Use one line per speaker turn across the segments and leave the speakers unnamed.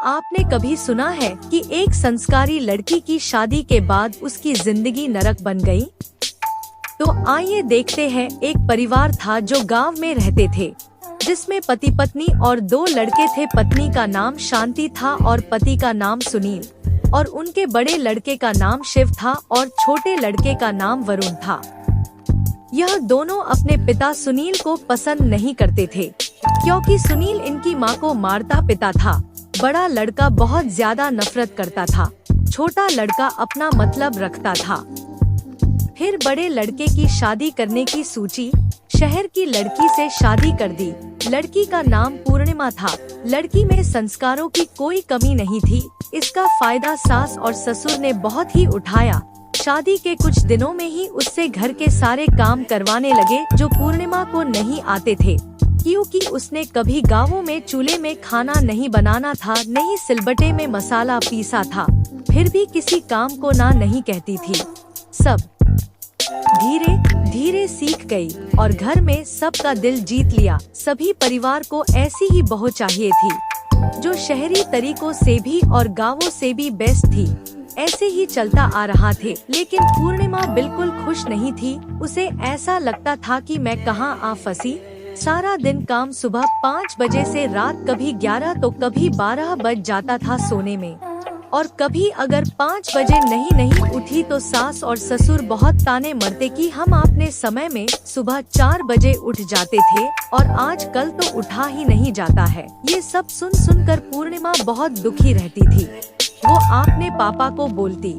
आपने कभी सुना है कि एक संस्कारी लड़की की शादी के बाद उसकी जिंदगी नरक बन गई? तो आइए देखते हैं। एक परिवार था जो गांव में रहते थे, जिसमें पति पत्नी और 2 लड़के थे। पत्नी का नाम शांति था और पति का नाम सुनील, और उनके बड़े लड़के का नाम शिव था और छोटे लड़के का नाम वरुण था। यह दोनों अपने पिता सुनील को पसंद नहीं करते थे, क्योंकि सुनील इनकी मां को मारता पिता था। बड़ा लड़का बहुत ज्यादा नफरत करता था, छोटा लड़का अपना मतलब रखता था। फिर बड़े लड़के की शादी करने की सोची, शहर की लड़की से शादी कर दी। लड़की का नाम पूर्णिमा था। लड़की में संस्कारों की कोई कमी नहीं थी। इसका फायदा सास और ससुर ने बहुत ही उठाया। शादी के कुछ दिनों में ही उससे घर के सारे काम करवाने लगे जो पूर्णिमा को नहीं आते थे, क्योंकि उसने कभी गांवों में चूल्हे में खाना नहीं बनाना था, नहीं सिलबट्टे में मसाला पीसा था। फिर भी किसी काम को ना नहीं कहती थी। सब धीरे धीरे सीख गई और घर में सबका दिल जीत लिया। सभी परिवार को ऐसी ही बहू चाहिए थी, जो शहरी तरीकों से भी और गांवों से भी बेस्ट थी। ऐसे ही चलता आ रहा थे, लेकिन पूर्णिमा बिल्कुल खुश नहीं थी। उसे ऐसा लगता था कि मैं कहाँ आ फंसी। सारा दिन काम, सुबह 5 बजे से रात कभी 11 तो कभी 12 बज जाता था सोने में। और कभी अगर 5 बजे नहीं उठी तो सास और ससुर बहुत ताने मरते कि हम अपने समय में सुबह 4 बजे उठ जाते थे और आज कल तो उठा ही नहीं जाता है। ये सब सुन कर पूर्णिमा बहुत दुखी रहती थी। वो आपने पापा को बोलती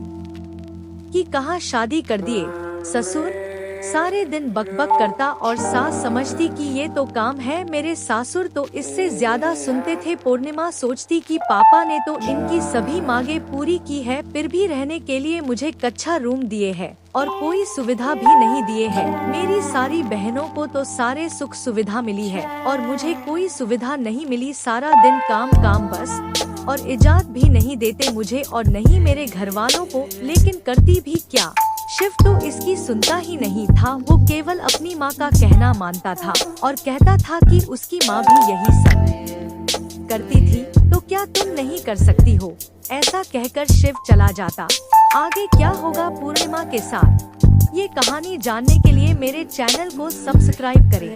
कि कहाँ शादी कर दिए, ससुर सारे दिन बकबक करता और सास समझती कि ये तो काम है। मेरे सासुर तो इससे ज्यादा सुनते थे। पूर्णिमा सोचती कि पापा ने तो इनकी सभी मांगे पूरी की है, फिर भी रहने के लिए मुझे कच्चा रूम दिए है और कोई सुविधा भी नहीं दिए है। मेरी सारी बहनों को तो सारे सुख सुविधा मिली है और मुझे कोई सुविधा नहीं मिली। सारा दिन काम बस, और इजाजत भी नहीं देते मुझे और नहीं मेरे घर वालों को। लेकिन करती भी क्या? शिव तो इसकी सुनता ही नहीं था। वो केवल अपनी माँ का कहना मानता था और कहता था कि उसकी माँ भी यही सब करती थी, तो क्या तुम नहीं कर सकती हो? ऐसा कहकर शिव चला जाता। आगे क्या होगा पूर्णिमा के साथ, ये कहानी जानने के लिए मेरे चैनल को सब्सक्राइब करें।